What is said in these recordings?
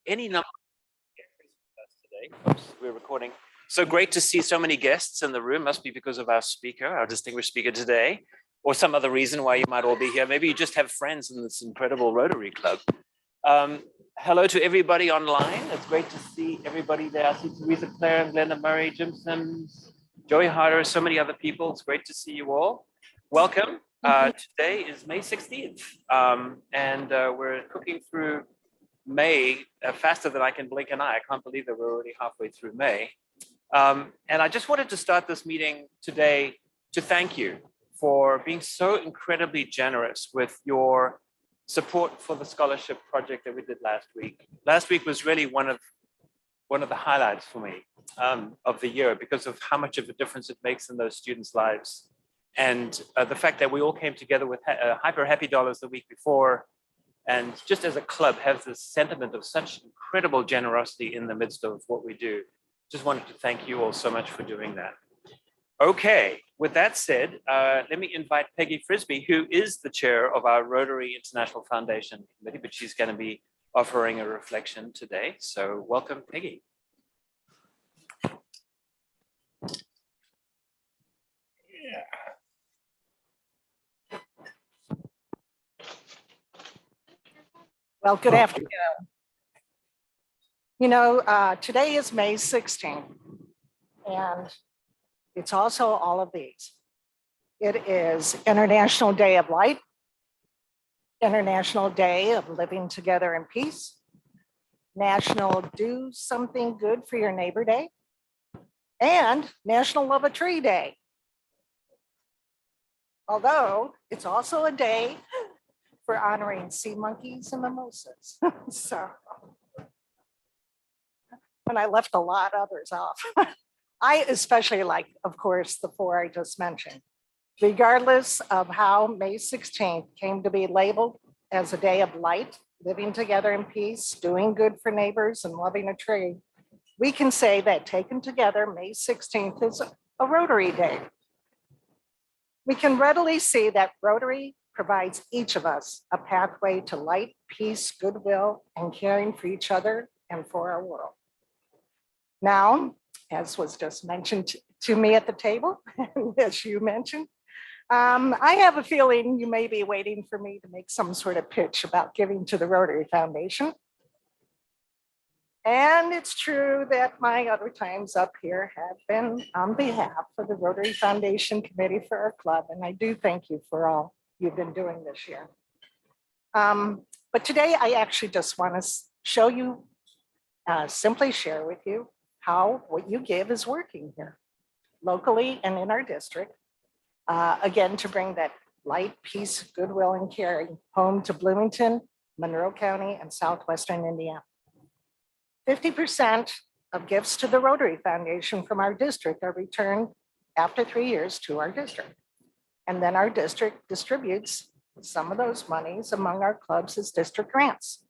any number of guests with us today. Oops, we're recording. So great to see so many guests in the room. Must be because of our speaker, our distinguished speaker today, or some other reason why you might all be here. Maybe you just have friends in this incredible Rotary Club. Hello to everybody online. It's great to see everybody there. I see Teresa Clare and Glenda Murray, Jim Sims, Joey Harder, so many other people. It's great to see you all. Welcome. Today is May 16th, and we're cooking through May faster than I can blink an eye. I can't believe that we're already halfway through May. And I just wanted to start this meeting today to thank you for being so incredibly generous with your support for the scholarship project that we did last week. Last week was really one of the highlights for me of the year because of how much of a difference it makes in those students' lives. And the fact that we all came together with Hyper Happy Dollars the week before, and just as a club have this sentiment of such incredible generosity in the midst of what we do. Just wanted to thank you all so much for doing that. Okay, with that said, let me invite Peggy Frisbee, who is the chair of our Rotary International Foundation Committee, but she's going to be offering a reflection today. So welcome, Peggy. Well, good afternoon. You know, today is May 16th, and it's also all of these. It is International Day of Light, International Day of Living Together in Peace, National Do Something Good for Your Neighbor Day, and National Love a Tree Day. Although it's also a day for honoring sea monkeys and mimosas. So, and I left a lot others off. I especially like, of course, the four I just mentioned. Regardless of how May 16th came to be labeled as a day of light, living together in peace, doing good for neighbors, and loving a tree, we can say that taken together, May 16th is a Rotary Day. We can readily see that Rotary provides each of us a pathway to light, peace, goodwill, and caring for each other and for our world. Now, as was just mentioned to me at the table, as you mentioned, I have a feeling you may be waiting for me to make some sort of pitch about giving to the Rotary Foundation. And it's true that my other times up here have been on behalf of the Rotary Foundation Committee for our club, and I do thank you for all you've been doing this year. But today I actually just want to show you, simply share with you how what you give is working here, locally and in our district. Again, to bring that light, peace, goodwill, and caring home to Bloomington, Monroe County, and Southwestern Indiana. 50% of gifts to the Rotary Foundation from our district are returned after 3 years to our district. And then our district distributes some of those monies among our clubs as district grants.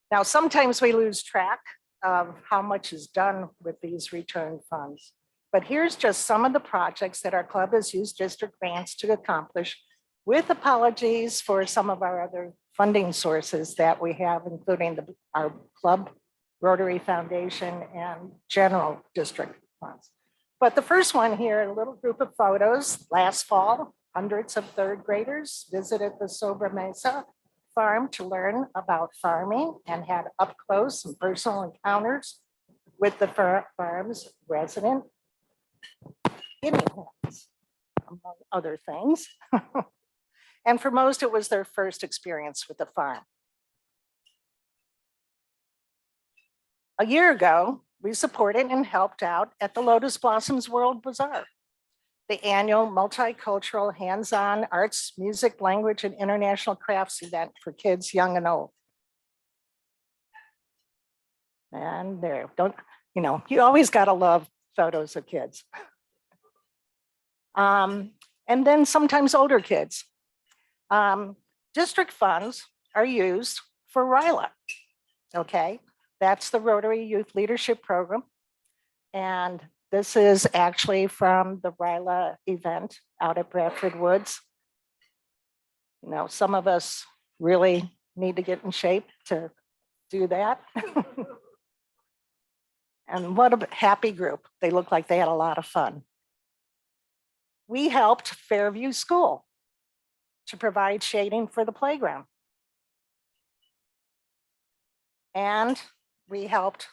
Now, sometimes we lose track of how much is done with these return funds. But here's just some of the projects that our club has used district grants to accomplish, with apologies for some of our other funding sources that we have, including our club, Rotary Foundation, and general district funds. But the first one here, a little group of photos. Last fall, hundreds of third graders visited the Sobre Mesa farm to learn about farming and had up close and personal encounters with the farm's resident guinea hens, among other things. And for most, it was their first experience with the farm. A year ago, we supported and helped out at the Lotus Blossoms World Bazaar, the annual multicultural hands-on arts, music, language, and international crafts event for kids young and old. And there, you always gotta love photos of kids. And then sometimes older kids. District funds are used for RILA, okay? That's the Rotary Youth Leadership Program. And this is actually from the RILA event out at Bradford Woods. You know, some of us really need to get in shape to do that. And what a happy group. They looked like they had a lot of fun. We helped Fairview School to provide shading for the playground. And we helped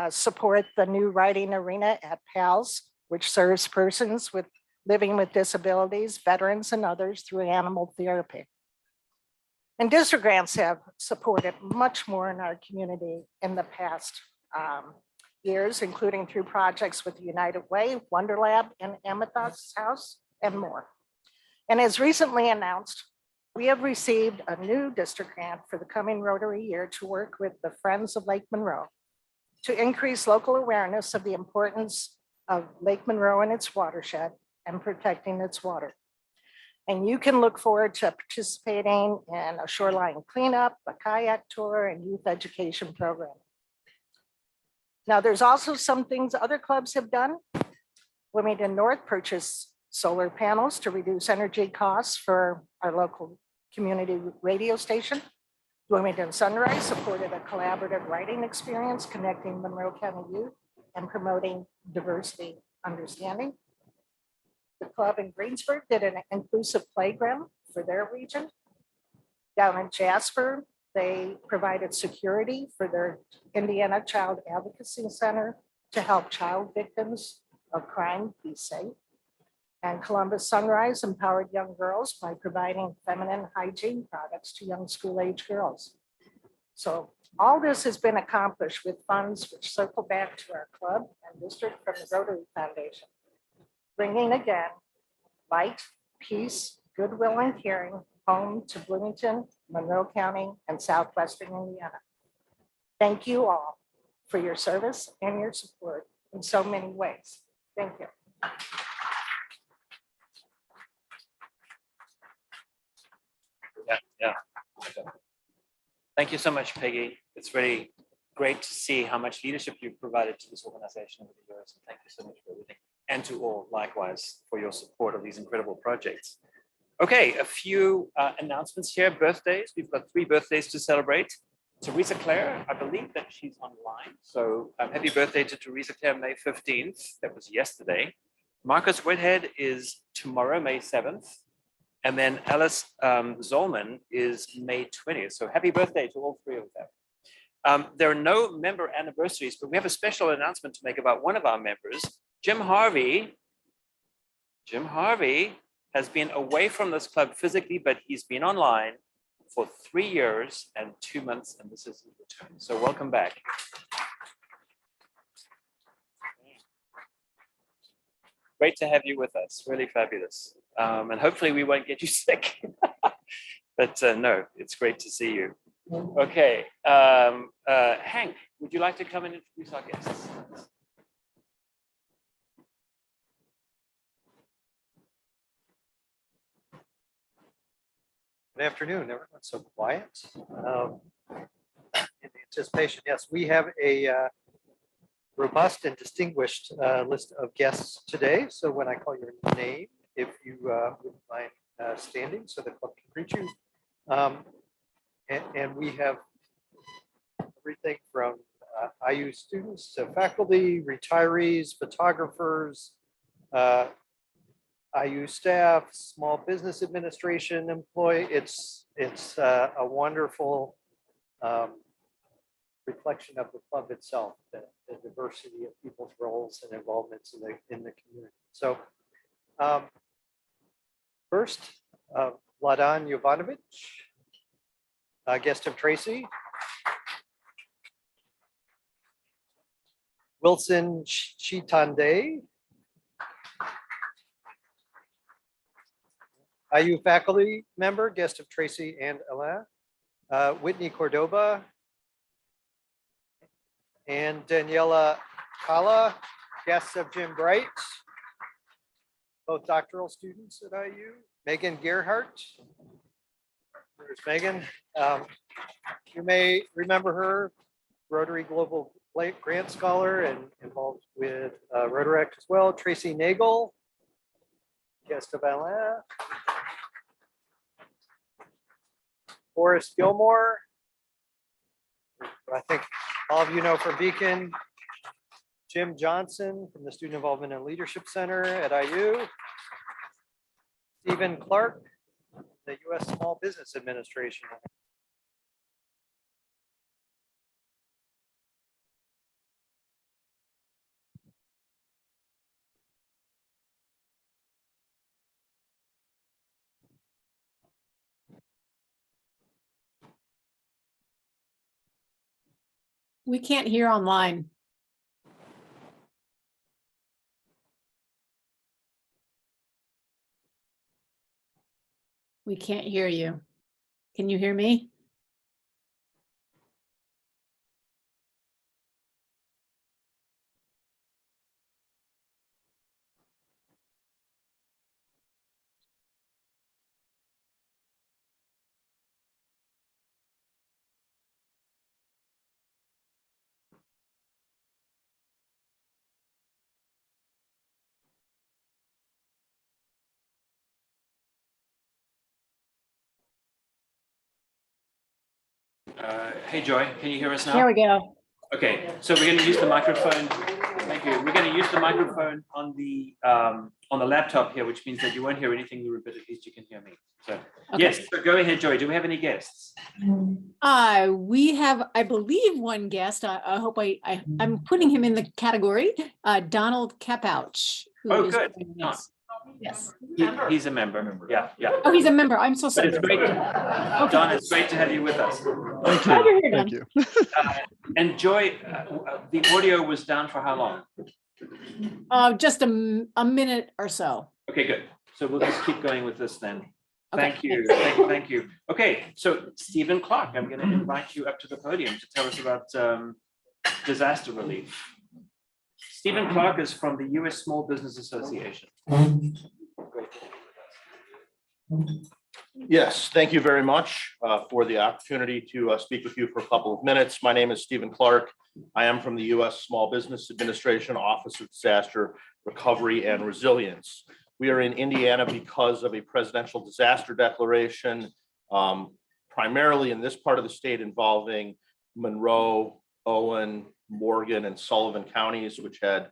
support the new riding arena at PALS, which serves persons living with disabilities, veterans, and others through animal therapy. And district grants have supported much more in our community in the past years, including through projects with United Way, Wonder Lab, and Amethyst House, and more. And as recently announced, we have received a new district grant for the coming Rotary year to work with the Friends of Lake Monroe to increase local awareness of the importance of Lake Monroe and its watershed and protecting its water. And you can look forward to participating in a shoreline cleanup, a kayak tour, and youth education program. Now, there's also some things other clubs have done. Wilmington North purchased solar panels to reduce energy costs for our local community radio station. Wilmington Sunrise supported a collaborative writing experience connecting Monroe County youth and promoting diversity understanding. The club in Greensburg did an inclusive playground for their region. Down in Jasper, they provided security for their Indiana Child Advocacy Center to help child victims of crime be safe. And Columbus Sunrise empowered young girls by providing feminine hygiene products to young school-age girls. So all this has been accomplished with funds which circle back to our club and district from the Rotary Foundation, bringing again light, peace, goodwill, and caring home to Bloomington, Monroe County, and Southwestern Indiana. Thank you all for your service and your support in so many ways. Thank you. Yeah. Thank you so much, Peggy. It's really great to see how much leadership you've provided to this organization over the years. And thank you so much for everything. And to all, likewise, for your support of these incredible projects. Okay, a few announcements here. Birthdays. We've got 3 birthdays to celebrate. Teresa Clare, I believe that she's online. So happy birthday to Teresa Clare, May 15th. That was yesterday. Marcus Whitehead is tomorrow, May 7th. And then Alice Zolman is May 20th. So happy birthday to all 3 of them. There are no member anniversaries, but we have a special announcement to make about one of our members, Jim Harvey. Jim Harvey has been away from this club physically, but he's been online for 3 years and 2 months, and this is his return. So welcome back. Great to have you with us. Really fabulous. And hopefully we won't get you sick. But no, it's great to see you. Okay. Hank, would you like to come and introduce our guests? Good afternoon, everyone's so quiet. In anticipation, yes, we have a robust and distinguished list of guests today. So when I call your name, if you wouldn't mind standing so the club can greet you. And we have everything from IU students to faculty, retirees, photographers, IU staff, small business administration employee. It's a wonderful reflection of the club itself, the diversity of people's roles and involvements in the community. So first, Vladan Jovanovic, guest of Tracy. Wilson Chitande, IU faculty member, guest of Tracy and Alain. Whitney Cordoba and Daniela Kala, guests of Jim Bright, both doctoral students at IU. Megan Gerhardt, there's Megan. You may remember her, Rotary Global Grant Scholar and involved with Rotaract as well. Tracy Nagel, guest of Alain. Forrest Gilmore, I think all of you know from Beacon, Jim Johnson from the Student Involvement and Leadership Center at IU. Stephen Clark, the U.S. Small Business Administration. We can't hear online. We can't hear you. Can you hear me? Hey, Joy, can you hear us now? There we go. Okay, so we're going to use the microphone. Thank you. We're going to use the microphone on the laptop here, which means that you won't hear anything, but at least you can hear me. So Okay. yes, so go ahead, Joy. Do we have any guests? We have, I believe, one guest. I hope I'm putting him in the category. Donald Kapouch. who Oh, is good. joining us. Yes. He's a member. Yeah, yeah. Oh, he's a member. I'm so But sorry. it's great, Don, it's great to have you with us. Thank Glad you're you. here, Thank Don. you. And Joy, the audio was down for how long? Just a minute or so. Okay, good. So we'll just keep going with this then. Okay, Thank you, thanks. thank you. Okay, so Stephen Clark, I'm going to invite you up to the podium to tell us about disaster relief. Stephen Clark is from the U.S. Small Business Association. Yes, thank you very much for the opportunity to speak with you for a couple of minutes. My name is Stephen Clark. I am from the U.S. Small Business Administration Office of Disaster Recovery and Resilience. We are in Indiana because of a presidential disaster declaration, primarily in this part of the state involving Monroe, Owen, Morgan, and Sullivan counties, which had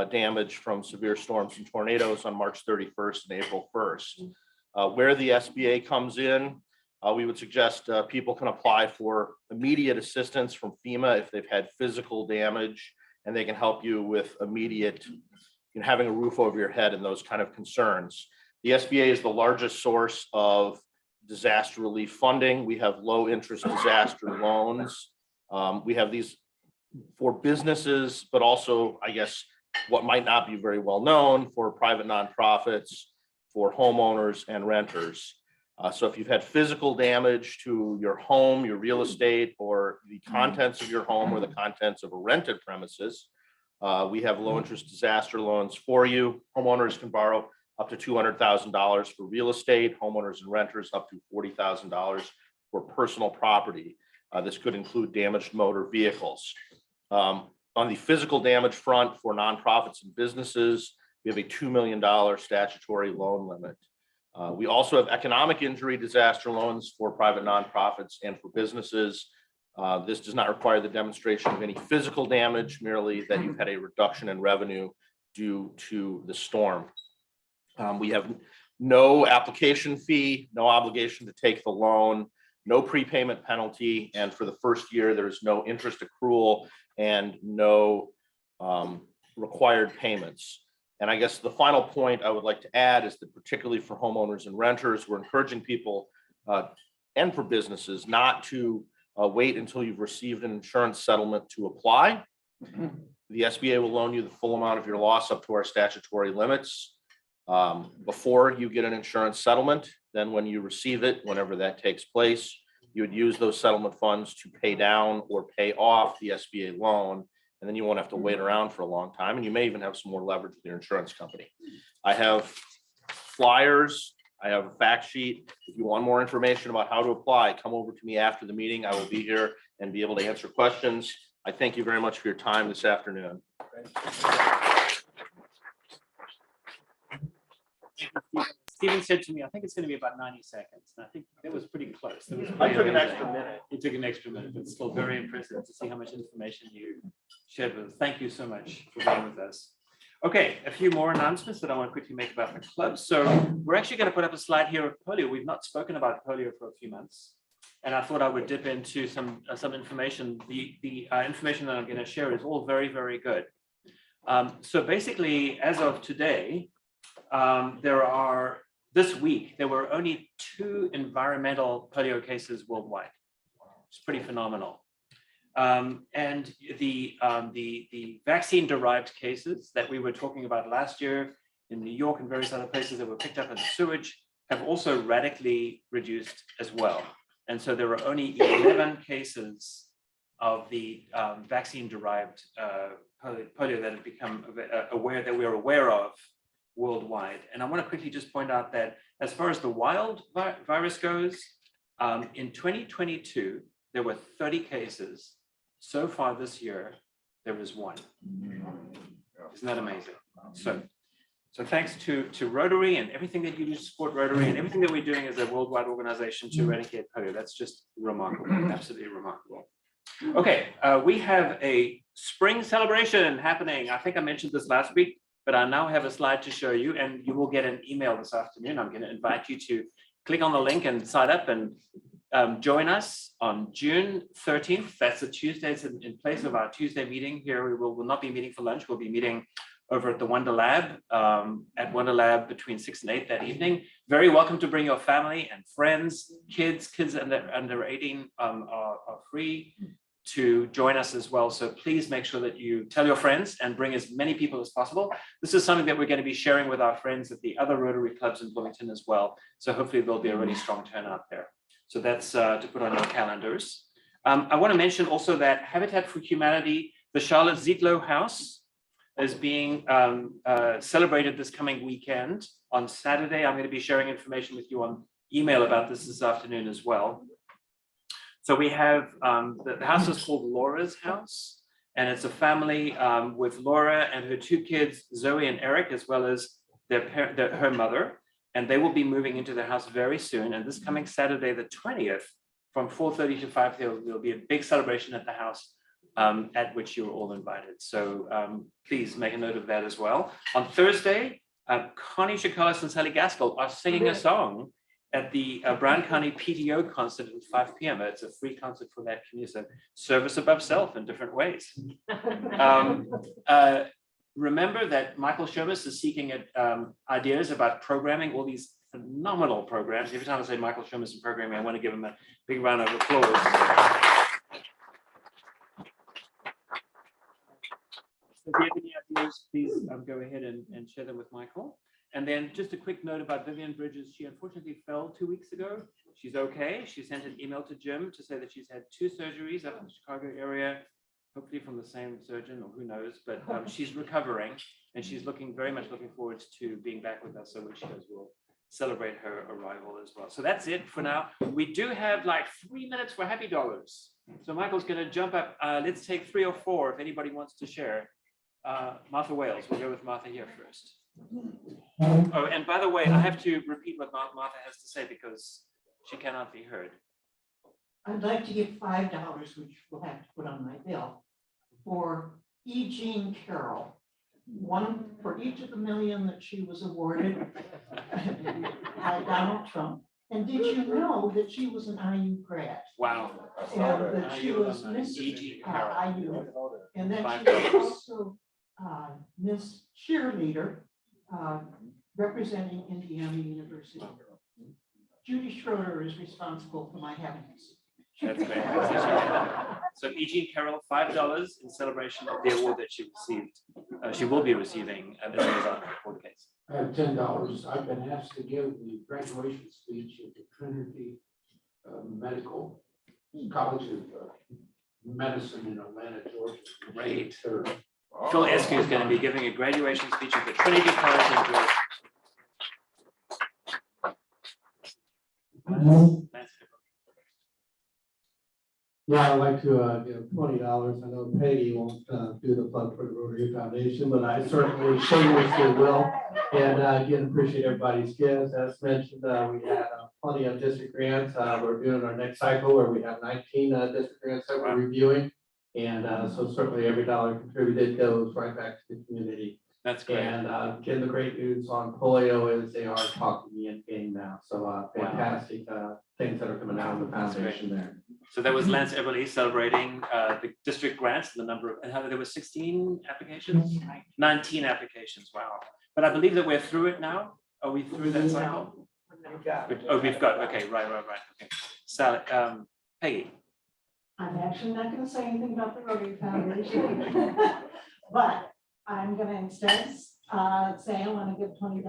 damage from severe storms and tornadoes on March 31st and April 1st. Where the SBA comes in, we would suggest people can apply for immediate assistance from FEMA if they've had physical damage, and they can help you with immediate having a roof over your head and those kind of concerns. The SBA is the largest source of disaster relief funding. We have low interest disaster loans. We have these for businesses, but also, I guess, what might not be very well known for private nonprofits, for homeowners and renters. So if you've had physical damage to your home, your real estate, or the contents of your home or the contents of a rented premises, we have low interest disaster loans for you. Homeowners can borrow up to $200,000 for real estate, homeowners and renters up to $40,000 for personal property. This could include damaged motor vehicles. On the physical damage front for nonprofits and businesses, we have a $2 million statutory loan limit. We also have economic injury disaster loans for private nonprofits and for businesses. This does not require the demonstration of any physical damage, merely that you've had a reduction in revenue due to the storm. We have no application fee, no obligation to take the loan, no prepayment penalty, and for the first year, there's no interest accrual and no required payments. And I guess the final point I would like to add is that particularly for homeowners and renters, we're encouraging people and for businesses not to wait until you've received an insurance settlement to apply. The SBA will loan you the full amount of your loss up to our statutory limits before you get an insurance settlement. Then when you receive it, whenever that takes place, you would use those settlement funds to pay down or pay off the SBA loan. And then you won't have to wait around for a long time. And you may even have some more leverage with your insurance company. I have flyers. I have a fact sheet. If you want more information about how to apply, come over to me after the meeting. I will be here and be able to answer questions. I thank you very much for your time this afternoon. Stephen said to me, I think it's going to be about 90 seconds. And I think that was pretty close. That was I pretty took an amazing. extra minute. It took an extra minute, but still very impressive to see how much information you shared with us. Thank you so much for being with us. Okay, a few more announcements that I want to quickly make about the club. So we're actually going to put up a slide here of polio. We've not spoken about polio for a few months. And I thought I would dip into some information. The information that I'm going to share is all very, very good. So basically, as of today, this week, there were only 2 environmental polio cases worldwide. It's pretty phenomenal. And the vaccine-derived cases that we were talking about last year in New York and various other places that were picked up in the sewage have also radically reduced as well. And so there were only 11 cases of the vaccine-derived polio that have become that we're aware of worldwide. And I want to quickly just point out that as far as the wild virus goes, in 2022, there were 30 cases. So far this year, there was 1. Isn't that amazing? So thanks to Rotary and everything that you do to support Rotary and everything that we're doing as a worldwide organization to eradicate polio. That's just remarkable, absolutely remarkable. Okay, we have a spring celebration happening. I think I mentioned this last week, but I now have a slide to show you, and you will get an email this afternoon. I'm going to invite you to click on the link and sign up and join us on June 13th. That's a Tuesday. It's in place of our Tuesday meeting here. We will not be meeting for lunch. We'll be meeting over at the Wonder Lab, at Wonder Lab between 6 and 8 that evening. Very welcome to bring your family and friends. Kids under 18 are free to join us as well. So please make sure that you tell your friends and bring as many people as possible. This is something that we're going to be sharing with our friends at the other Rotary clubs in Bloomington as well. So hopefully there'll be a really strong turnout there. So that's to put on your calendars. I want to mention also that Habitat for Humanity, the Charlotte Zietlow House, is being celebrated this coming weekend. On Saturday, I'm going to be sharing information with you on email about this afternoon as well. So we have, the house is called Laura's House, and it's a family with Laura and her 2 kids, Zoe and Eric, as well as her mother. And they will be moving into their house very soon. And this coming Saturday, the 20th, from 4:30 to 5, there'll be a big celebration at the house at which you're all invited. So please make a note of that as well. On Thursday, Connie Chikalis and Sally Gaskell are singing a song at the Brown County PTO concert at 5 p.m. It's a free concert for that community. So service above self in different ways. Remember that Michael Shermis is seeking ideas about programming all these phenomenal programs. Every time I say Michael Shermis and programming, I want to give him a big round of applause. So if you have any ideas, please go ahead and share them with Michael. And then just a quick note about Vivian Bridges. She unfortunately fell 2 weeks ago. She's okay. She sent an email to Jim to say that she's had 2 surgeries up in the Chicago area, hopefully from the same surgeon or who knows, but she's recovering and she's very much looking forward to being back with us. So when she does, we'll celebrate her arrival as well. So that's it for now. We do have like 3 minutes for happy dollars. So Michael's going to jump up. Let's take 3 or 4 if anybody wants to share. Martha Wales, we'll go with Martha here first. Oh, and by the way, I have to repeat what Martha has to say because she cannot be heard. I'd like to give $5, which we'll have to put on my bill, for E. Jean Carroll, one for each of the million that she was awarded by Donald Trump. And did you know that she was an IU grad? Wow. And that she was Miss E.G. IU. And then she $5. was also Miss Cheerleader representing Indiana University. Judy Schroeder is responsible for my happiness. That's fantastic. So E.G. Carroll, $5 in celebration of the award that she received. She will be receiving as a result of the court case. I have $10. I've been asked to give the graduation speech at the Trinity Medical College of Medicine in Atlanta, Georgia. Great. Third. Phil Eskew is going to be giving a graduation speech at the Trinity College in Georgia. That's Yeah, I'd like to give $20. I know Peggy won't do the plug for the Rotary Foundation, but I certainly shamelessly will. And again, appreciate everybody's gifts. As mentioned, we had plenty of district grants. We're doing our next cycle where we have 19 district grants that we're reviewing. And so certainly every dollar contributed goes right back to the community. That's great. And again, the great news on polio is they are talking the end game now. So fantastic things that are coming out of the That's great. foundation there. So that was Lance Everly celebrating the district grants, the number of, and how there were 16 applications? 19 applications, wow. But I believe that we're through it now. Are we through that cycle? Oh, we've got, okay, right. Okay. Sally, Peggy. I'm actually not gonna say anything about the Rotary Foundation. But I'm gonna instead say I wanna give $20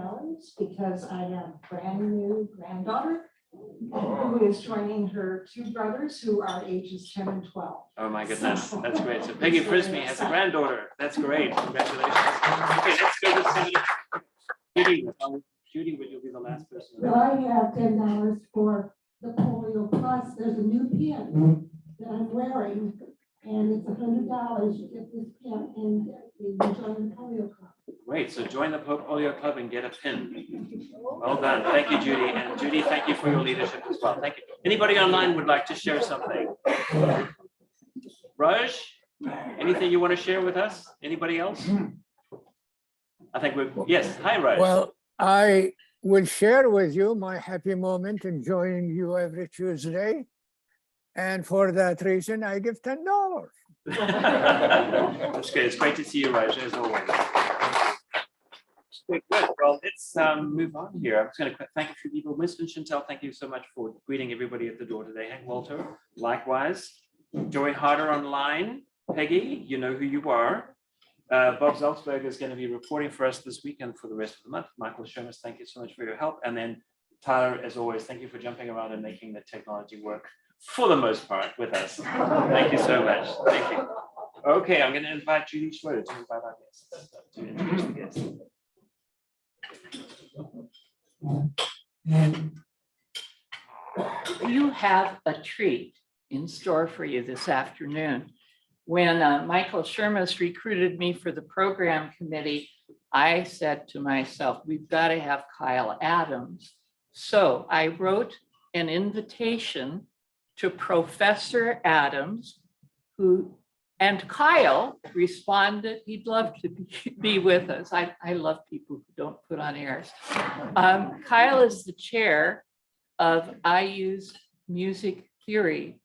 because I have a brand new granddaughter who is joining her two brothers who are ages 10 and 12. Oh my goodness, that's great. So Peggy Frisbee has a granddaughter. That's great. Congratulations. Okay, let's go to somebody. Judy, Judy, would you be the last person? Well, I have $10 for the polio plus. There's a new pin that I'm wearing, and it's $100. You get this pin and you join the polio club. Great, so join the Polio Club and get a pin. Well done. Thank you, Judy. And Judy, thank you for your leadership as well. Thank you. Anybody online would like to share something? Raj, anything you want to share with us? Anybody else? I think we're, yes. Hi, Raj. Well, I will share with you my happy moment in joining you every Tuesday. And for that reason, I give $10. That's great. It's great to see you, Raj, as always. Good. Well, let's move on here. I'm just going to thank a few people. Winston Chantel, thank you so much for greeting everybody at the door today. Hank Walter, likewise. Joy Harder online. Peggy, you know who you are. Bob Zaltzberg is going to be reporting for us this weekend for the rest of the month. Michael Shermas, thank you so much for your help. And then Tyler, as always, thank you for jumping around and making the technology work for the most part with us. Thank you so much. Thank you. Okay, I'm going to invite Judy Schroeder to invite our guests. To introduce the guests. You have a treat in store for you this afternoon. When Michael Shermas recruited me for the program committee, I said to myself, we've got to have Kyle Adams. So I wrote an invitation to Professor Adams, and Kyle responded, he'd love to be with us. I love people who don't put on airs. Kyle is the chair of IU's music theory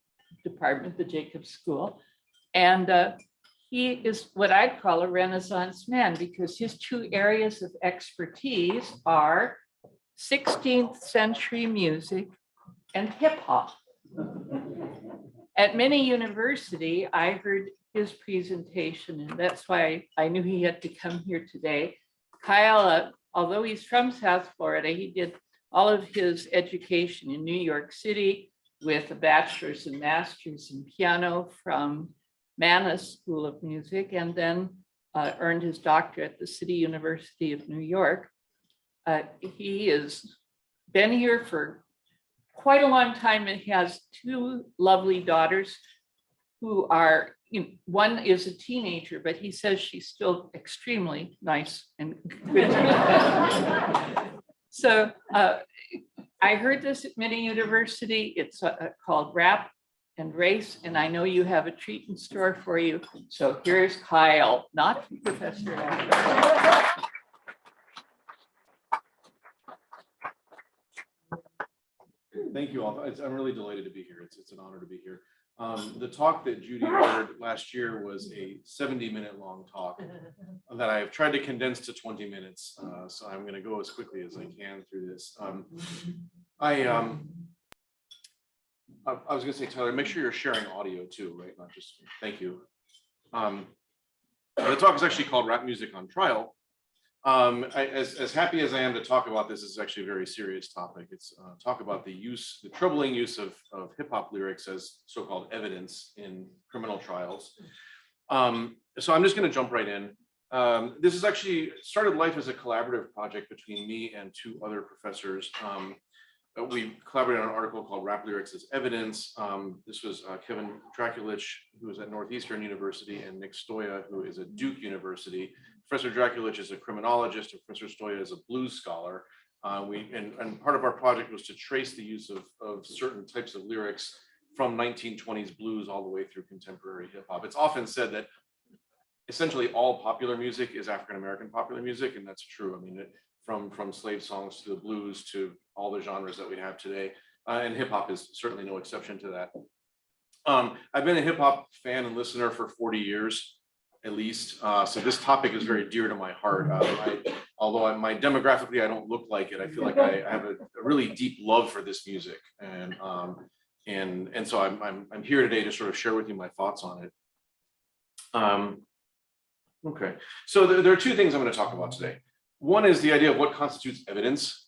department, the Jacobs School. And he is what I'd call a Renaissance man because his two areas of expertise are 16th century music and hip hop. At Many University, I heard his presentation, and that's why I knew he had to come here today. Kyle, although he's from South Florida, he did all of his education in New York City with a bachelor's and master's in piano from Mannes School of Music, and then earned his doctorate at the City University of New York. He has been here for quite a long time and he has two lovely daughters who are, one is a teenager, but he says she's still extremely nice and good. So I heard this at Many University. It's called Rap and Race, and I know you have a treat in store for you. So here's Kyle, not Professor Adams. Thank you all. I'm really delighted to be here. It's an honor to be here. The talk that Judy heard last year was a 70-minute long talk that I've tried to condense to 20 minutes. So I'm going to go as quickly as I can through this. I was going to say, Tyler, make sure you're sharing audio too, right? Not just, thank you. The talk is actually called Rap Music on Trial. As happy as I am to talk about this, is actually a very serious topic. It's talk about the troubling use of hip hop lyrics as so-called evidence in criminal trials. So I'm just going to jump right in. This is actually started life as a collaborative project between me and two other professors. we collaborated on an article called Rap Lyrics as Evidence. This was Kevin Draculich, who is at Northeastern University, and Nick Stoya, who is at Duke University. Professor Draculich is a criminologist, and Professor Stoya is a blues scholar. And part of our project was to trace the use of certain types of lyrics from 1920s blues all the way through contemporary hip hop. It's often said that essentially all popular music is African-American popular music, and that's true. I mean, from slave songs to the blues to all the genres that we have today, and hip hop is certainly no exception to that. I've been a hip hop fan and listener for 40 years at least, so this topic is very dear to my heart. Although demographically I don't look like it, I feel like I have a really deep love for this music, and so I'm here today to sort of share with you my thoughts on it. Okay, so there are two things I'm going to talk about today. One is the idea of what constitutes evidence,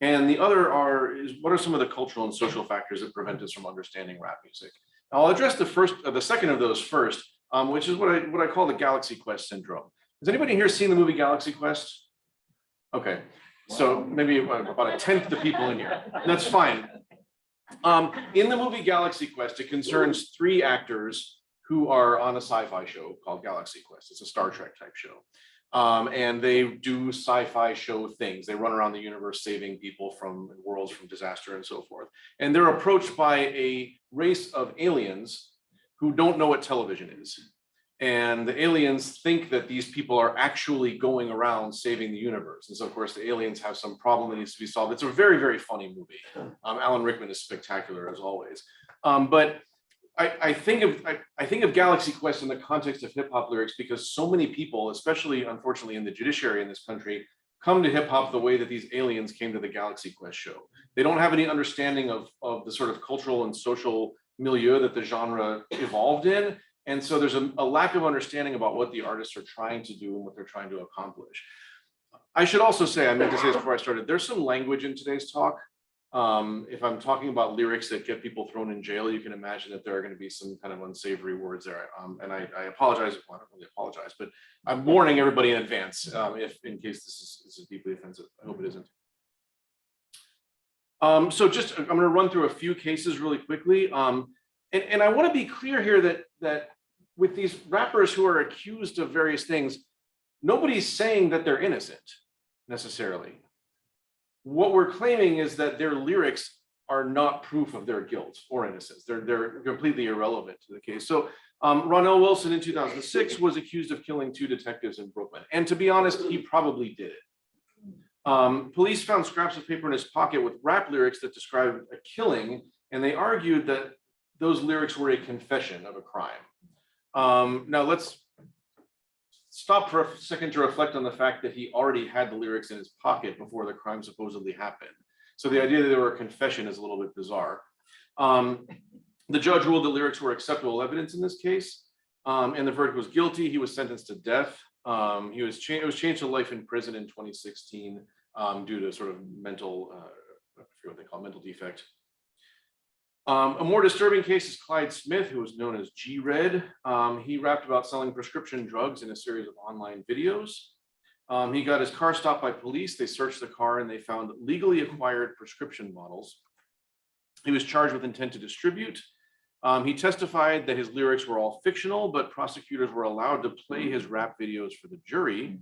and the other is what are some of the cultural and social factors that prevent us from understanding rap music. Now, I'll address the second of those first, which is what I call the Galaxy Quest syndrome. Has anybody here seen the movie Galaxy Quest? Okay, so maybe about a tenth of the people in here. That's fine. In the movie Galaxy Quest, it concerns three actors who are on a sci-fi show called Galaxy Quest. It's a Star Trek type show. And they do sci-fi show things. They run around the universe saving people from worlds from disaster and so forth. And they're approached by a race of aliens who don't know what television is. And the aliens think that these people are actually going around saving the universe. And so of course the aliens have some problem that needs to be solved. It's a very, very funny movie. Alan Rickman is spectacular as always. But I think of Galaxy Quest in the context of hip hop lyrics because so many people, especially unfortunately in the judiciary in this country, come to hip hop the way that these aliens came to the Galaxy Quest show. They don't have any understanding of the sort of cultural and social milieu that the genre evolved in. And so there's a lack of understanding about what the artists are trying to do and what they're trying to accomplish. I should also say, I meant to say this before I started, there's some language in today's talk. If I'm talking about lyrics that get people thrown in jail, you can imagine that there are going to be some kind of unsavory words there. And I apologize, well, I don't really apologize, but I'm warning everybody in advance if in case this is deeply offensive. I hope it isn't. So just, I'm going to run through a few cases really quickly. And I want to be clear here that with these rappers who are accused of various things, nobody's saying that they're innocent necessarily. What we're claiming is that their lyrics are not proof of their guilt or innocence. They're completely irrelevant to the case. So Ronell Wilson in 2006 was accused of killing 2 detectives in Brooklyn. And to be honest, he probably did it. Police found scraps of paper in his pocket with rap lyrics that described a killing, and they argued that those lyrics were a confession of a crime. Now let's stop for a second to reflect on the fact that he already had the lyrics in his pocket before the crime supposedly happened. So the idea that they were a confession is a little bit bizarre. The judge ruled the lyrics were acceptable evidence in this case, and the verdict was guilty. He was sentenced to death. It was changed to life in prison in 2016 due to sort of mental, I forget what they call mental defect. A more disturbing case is Clyde Smith, who was known as G-Red. He rapped about selling prescription drugs in a series of online videos. He got his car stopped by police. They searched the car and they found legally acquired prescription bottles. He was charged with intent to distribute. He testified that his lyrics were all fictional, but prosecutors were allowed to play his rap videos for the jury.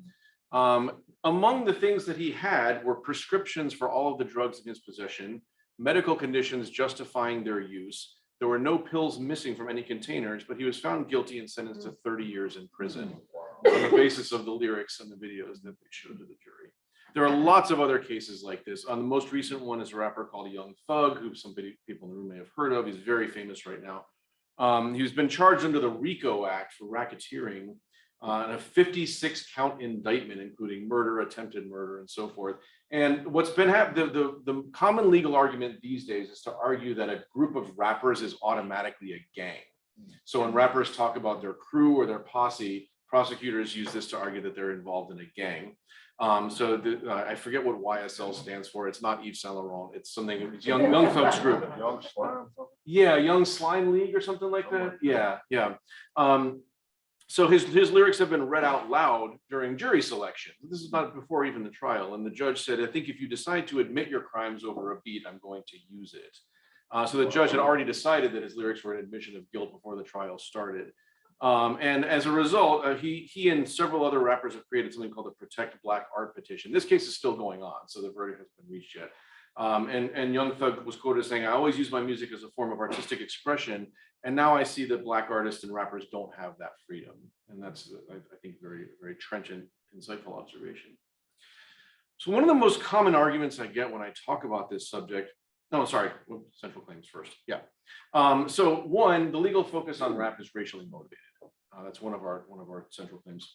Among the things that he had were prescriptions for all of the drugs in his possession, medical conditions justifying their use. There were no pills missing from any containers, but he was found guilty and sentenced to 30 years in prison on the basis of the lyrics and the videos that they showed to the jury. There are lots of other cases like this. The most recent one is a rapper called Young Thug, who some people in the room may have heard of. He's very famous right now. He's been charged under the RICO Act for racketeering and a 56 count indictment, including murder, attempted murder, and so forth. And what's been happening, the common legal argument these days is to argue that a group of rappers is automatically a gang. So when rappers talk about their crew or their posse, prosecutors use this to argue that they're involved in a gang. I forget what YSL stands for. It's not Yves Saint Laurent. It's something, it's Young Thug's group. Young Slime. Yeah, Young Slime League or something like that. Yeah. So his lyrics have been read out loud during jury selection. This is not before even the trial. And the judge said, I think if you decide to admit your crimes over a beat, I'm going to use it. So the judge had already decided that his lyrics were an admission of guilt before the trial started. And as a result, he and several other rappers have created something called the Protect Black Art petition. This case is still going on, so the verdict hasn't been reached yet. And Young Thug was quoted saying, I always use my music as a form of artistic expression. And now I see that Black artists and rappers don't have that freedom. And that's, I think, very, very trenchant, insightful observation. So one of the most common arguments I get when I talk about this subject, central claims first. Yeah. So one, the legal focus on rap is racially motivated. That's one of our central claims.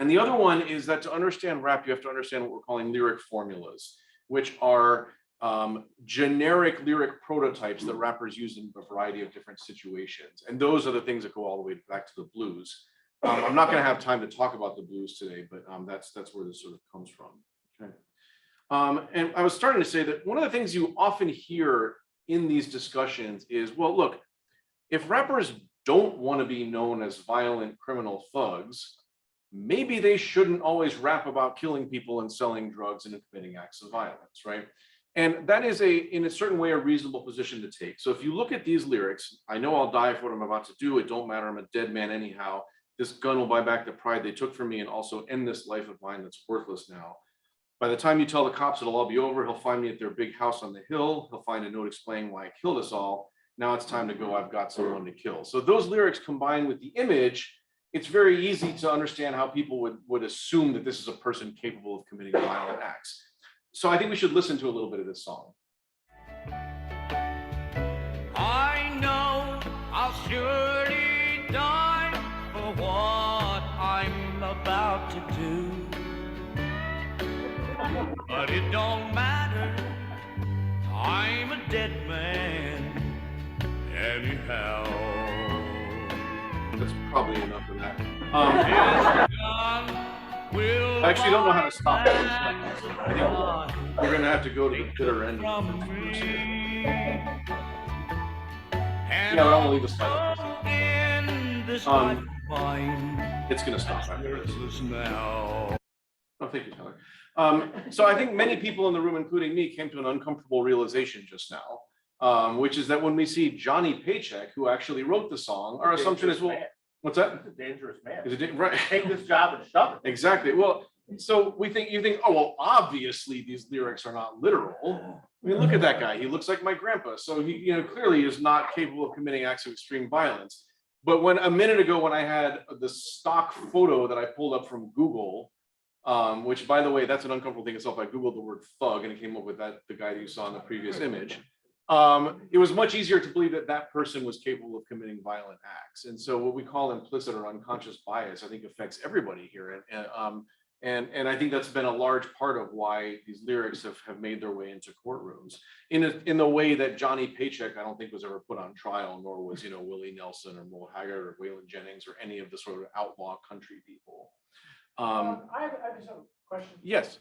And the other one is that to understand rap, you have to understand what we're calling lyric formulas, which are generic lyric prototypes that rappers use in a variety of different situations. And those are the things that go all the way back to the blues. I'm not going to have time to talk about the blues today, but that's where this sort of comes from. Okay. And I was starting to say that one of the things you often hear in these discussions is, well, look, if rappers don't want to be known as violent criminal thugs, maybe they shouldn't always rap about killing people and selling drugs and committing acts of violence, right? And that is in a certain way, a reasonable position to take. So if you look at these lyrics, I know I'll die for what I'm about to do. It don't matter. I'm a dead man anyhow. This gun will buy back the pride they took from me and also end this life of mine that's worthless now. By the time you tell the cops it'll all be over, he'll find me at their big house on the hill. He'll find a note explaining why I killed us all. Now it's time to go. I've got someone to kill. So those lyrics combined with the image, it's very easy to understand how people would assume that this is a person capable of committing violent acts. So I think we should listen to a little bit of this song. I know I'll surely die for what I'm about to do. But it don't matter, I'm a dead man anyhow. That's probably enough of that. I actually don't know how to stop it. I think we're going to have to go to the bitter end. Yeah, I don't want to leave the slide up. It's going to stop after this. Oh, thank you, Tyler. So I think many people in the room, including me, came to an uncomfortable realization just now, which is that when we see Johnny Paycheck, who actually wrote the song, our assumption is, well, what's that? It's a dangerous man. Is it right? Take this job and shove it. Exactly. Well, so you think, oh, well, obviously these lyrics are not literal. I mean, look at that guy. He looks like my grandpa. So he, clearly is not capable of committing acts of extreme violence. But when a minute ago, when I had the stock photo that I pulled up from Google, which, by the way, that's an uncomfortable thing itself. I Googled the word thug and it came up with the guy that you saw in the previous image. It was much easier to believe that that person was capable of committing violent acts. And so what we call implicit or unconscious bias, I think, affects everybody here. And I think that's been a large part of why these lyrics have made their way into courtrooms in the way that Johnny Paycheck, I don't think, was ever put on trial, nor was, Willie Nelson or Merle Haggard or Waylon Jennings or any of the sort of outlaw country people. I just have a question. Yes.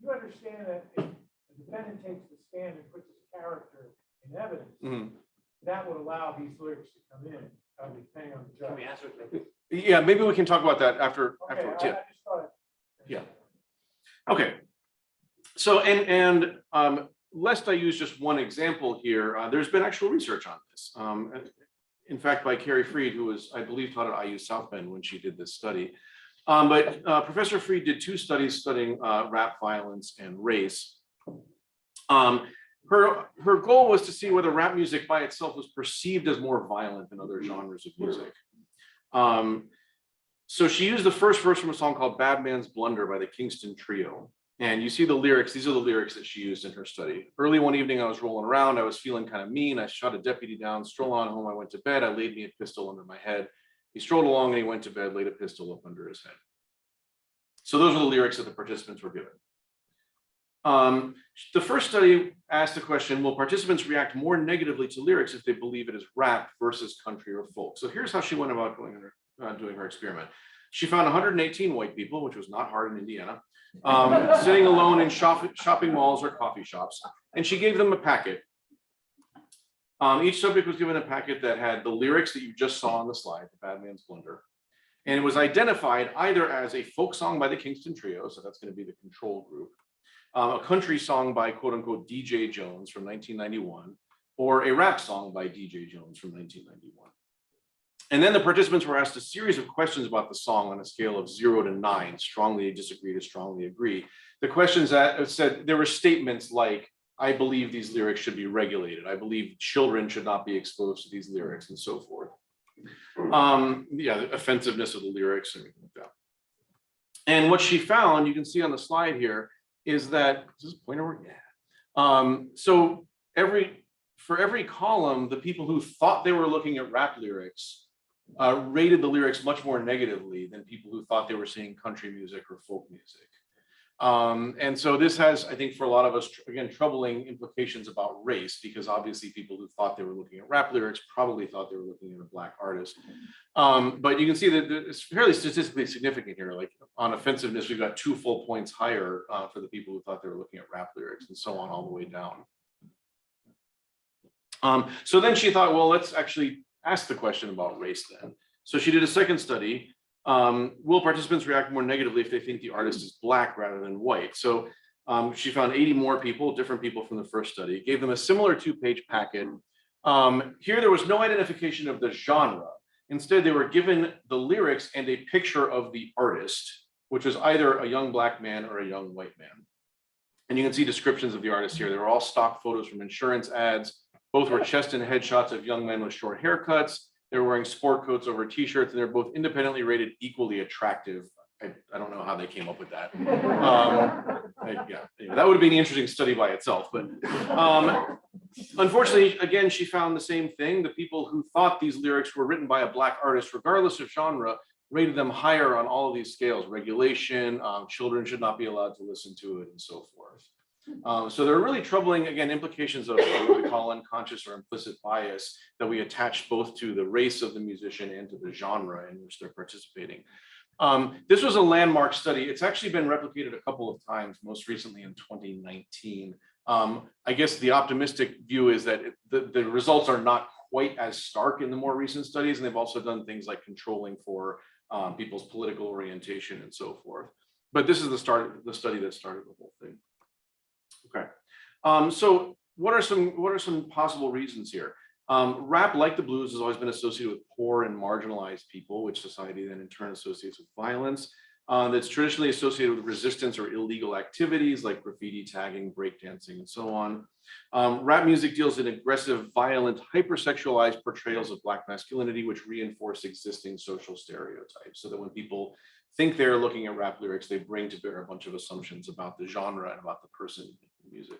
You understand that if the defendant takes the stand and puts his character in evidence, that would allow these lyrics to come in, depending on the judge. Can we answer it? Yeah, maybe we can talk about that after. Okay, afterwards. I Yeah. just thought. Yeah. Okay. So, and lest I use just one example here, there's been actual research on this. In fact, by Carrie Freed, who was, I believe, taught at IU South Bend when she did this study. But Professor Freed did 2 studies studying rap violence and race. Her goal was to see whether rap music by itself was perceived as more violent than other genres of music. So she used the first verse from a song called Bad Man's Blunder by the Kingston Trio. And you see the lyrics, these are the lyrics that she used in her study. Early one evening, I was rolling around, I was feeling kind of mean. I shot a deputy down, stroll on home, I went to bed, I laid me a pistol under my head. He strolled along and he went to bed, laid a pistol up under his head. So those are the lyrics that the participants were given. The first study asked the question, will participants react more negatively to lyrics if they believe it is rap versus country or folk? So here's how she went about doing her experiment. She found 118 white people, which was not hard in Indiana, sitting alone in shopping malls or coffee shops, and she gave them a packet. Each subject was given a packet that had the lyrics that you just saw on the slide, the Bad Man's Blunder, And it was identified either as a folk song by the Kingston Trio, so that's going to be the control group, a country song by quote unquote DJ Jones from 1991, or a rap song by DJ Jones from 1991. And then the participants were asked a series of questions about the song on a scale of 0 to 9, strongly disagree to strongly agree. The questions that said, there were statements like, I believe these lyrics should be regulated. I believe children should not be exposed to these lyrics and so forth. Yeah, the offensiveness of the lyrics and everything like that. And what she found, you can see on the slide here, is that, is this pointer work? Yeah. So for every column, the people who thought they were looking at rap lyrics rated the lyrics much more negatively than people who thought they were seeing country music or folk music. And so this has, I think, for a lot of us, again, troubling implications about race, because obviously people who thought they were looking at rap lyrics probably thought they were looking at a Black artist. But you can see that it's fairly statistically significant here. Like on offensiveness, we've got 2 full points higher for the people who thought they were looking at rap lyrics, and so on all the way down. So then she thought, well, let's actually ask the question about race then. So she did a second study. Will participants react more negatively if they think the artist is Black rather than white? So she found 80 more people, different people from the first study, gave them a similar 2-page packet. Here, there was no identification of the genre. Instead, they were given the lyrics and a picture of the artist, which was either a young Black man or a young white man. And you can see descriptions of the artist here. They were all stock photos from insurance ads. Both were chest and head shots of young men with short haircuts. They were wearing sport coats over t-shirts, and they're both independently rated equally attractive. I don't know how they came up with that. Yeah, that would have been an interesting study by itself. But unfortunately, again, she found the same thing. The people who thought these lyrics were written by a Black artist, regardless of genre, rated them higher on all of these scales: regulation, children should not be allowed to listen to it, and so forth. So there are really troubling, again, implications of what we call unconscious or implicit bias that we attach both to the race of the musician and to the genre in which they're participating. This was a landmark study. It's actually been replicated a couple of times, most recently in 2019. I guess the optimistic view is that the results are not quite as stark in the more recent studies, and they've also done things like controlling for people's political orientation and so forth. But this is the study that started the whole thing. Okay, so what are some possible reasons here? Rap, like the blues, has always been associated with poor and marginalized people, which society then in turn associates with violence. That's traditionally associated with resistance or illegal activities like graffiti, tagging, breakdancing, and so on. Rap music deals in aggressive, violent, hypersexualized portrayals of Black masculinity, which reinforce existing social stereotypes, so that when people think they're looking at rap lyrics, they bring to bear a bunch of assumptions about the genre and about the person making music.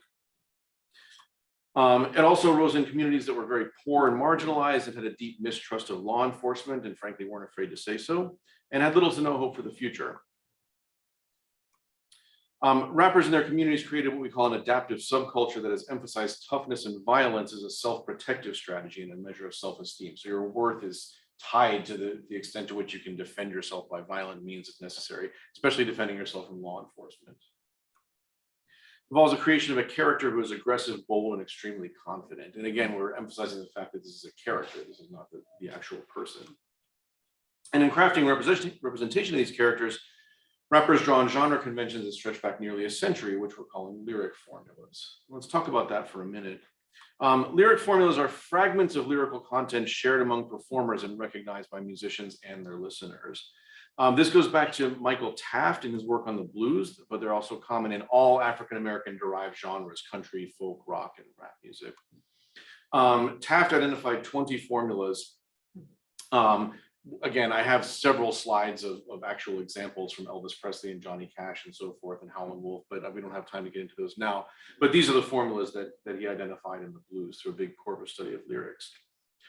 It also arose in communities that were very poor and marginalized and had a deep mistrust of law enforcement, and frankly weren't afraid to say so, and had little to no hope for the future. Rappers in their communities created what we call an adaptive subculture that has emphasized toughness and violence as a self-protective strategy and a measure of self-esteem. So your worth is tied to the extent to which you can defend yourself by violent means if necessary, especially defending yourself from law enforcement. It involves the creation of a character who is aggressive, bold, and extremely confident. And again, we're emphasizing the fact that this is a character. This is not the actual person. And in crafting representation of these characters, rappers draw on genre conventions that stretch back nearly a century, which we're calling lyric formulas. Let's talk about that for a minute. Lyric formulas are fragments of lyrical content shared among performers and recognized by musicians and their listeners. This goes back to Michael Taft and his work on the blues, but they're also common in all African-American derived genres: country, folk, rock, and rap music. Taft identified 20 formulas. Again, I have several slides of actual examples from Elvis Presley and Johnny Cash and so forth and Howlin' Wolf, but we don't have time to get into those now. But these are the formulas that he identified in the blues through a big corpus study of lyrics.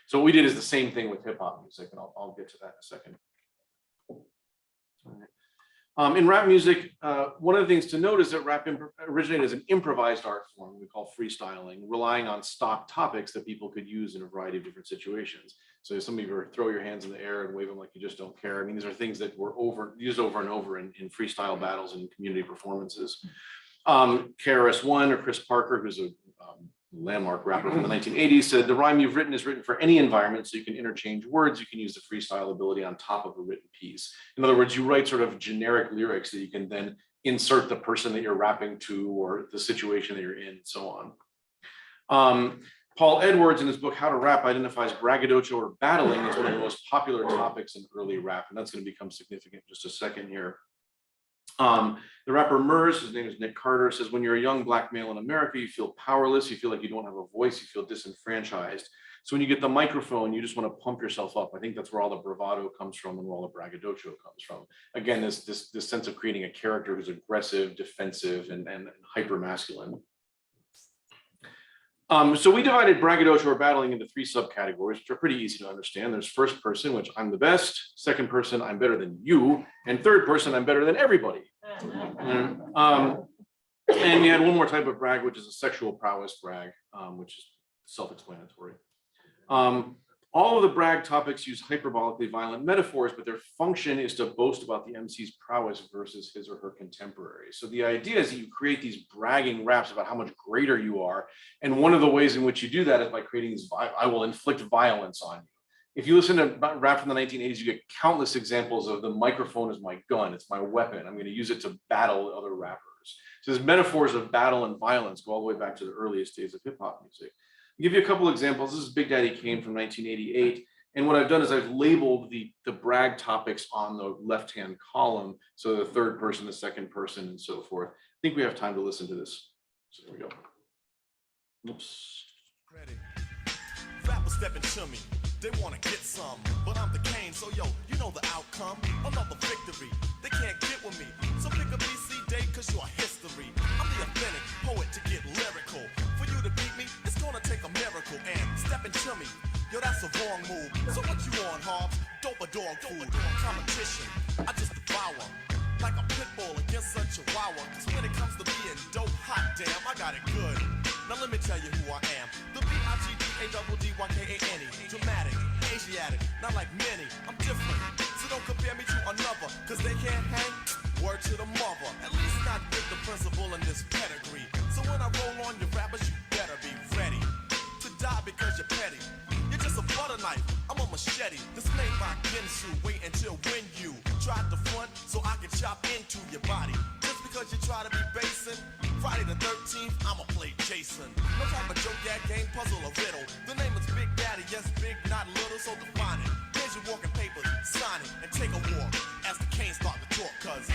So what we did is the same thing with hip hop music, and I'll get to that in a second. In rap music, one of the things to note is that rap originated as an improvised art form we call freestyling, relying on stock topics that people could use in a variety of different situations. So some of you throw your hands in the air and wave them like you just don't care. I mean, these are things that were used over and over in freestyle battles and community performances. KRS-One or Chris Parker, who's a landmark rapper from the 1980s, said, "The rhyme you've written is written for any environment, so you can interchange words. You can use the freestyle ability on top of a written piece." In other words, you write sort of generic lyrics that you can then insert the person that you're rapping to or the situation that you're in, and so on. Paul Edwards, in his book How to Rap, identifies braggadocio or battling as one of the most popular topics in early rap, and that's going to become significant in just a second here. The rapper Murs, his name is Nick Carter, says, "When you're a young black male in America, you feel powerless, you feel like you don't have a voice, you feel disenfranchised. So when you get the microphone, you just want to pump yourself up." I think that's where all the bravado comes from and where all the braggadocio comes from. Again, this sense of creating a character who's aggressive, defensive, and hyper masculine. So we divided braggadocio or battling into 3 subcategories, which are pretty easy to understand. There's first person, which I'm the best; second person, I'm better than you; and third person, I'm better than everybody. And we had one more type of brag, which is a sexual prowess brag, which is self-explanatory. All of the brag topics use hyperbolically violent metaphors, but their function is to boast about the MC's prowess versus his or her contemporary. So the idea is that you create these bragging raps about how much greater you are. And one of the ways in which you do that is by creating these, I will inflict violence on you. If you listen to rap from the 1980s, you get countless examples of the microphone is my gun, it's my weapon, I'm going to use it to battle other rappers. So these metaphors of battle and violence go all the way back to the earliest days of hip hop music. I'll give you a couple examples. This is Big Daddy Kane from 1988. And what I've done is I've labeled the brag topics on the left-hand column. So the third person, the second person, and so forth. I think we have time to listen to this. So there we go. Oops. Rappers stepping to me, they wanna get some, but I'm the Kane, so yo, you know the outcome. Another victory, they can't get with me. So pick a BC date, cause you're history. I'm the authentic poet to get lyrical. For you to beat me, it's gonna take a miracle. And stepping to me, yo, that's a wrong move. So what you on, Hobbs? Dope or dog food? Competition, I just devour. Like a pit bull against a chihuahua. Cause when it comes to being dope, hot damn, I got it good. Now let me tell you who I am. The BIGDADDYKANE. Dramatic, Asiatic, not like many. I'm different, so don't compare me to another. Cause they can't hang, word to the mother. At least not with the principal in this pedigree. So when I roll on your rappers, you better be ready to die because you're petty. You're just a butter knife, I'm a machete. This made by Ginsu, wait until when you tried to front so I can chop into your body. Just because you try to be basing, Friday the 13th, I'ma play Jason. No type of joke, that game, puzzle, or riddle. The name is Big Daddy, yes, big, not little, so define it. Here's your walking papers, sign it, and take a walk as the Canes start to talk, cause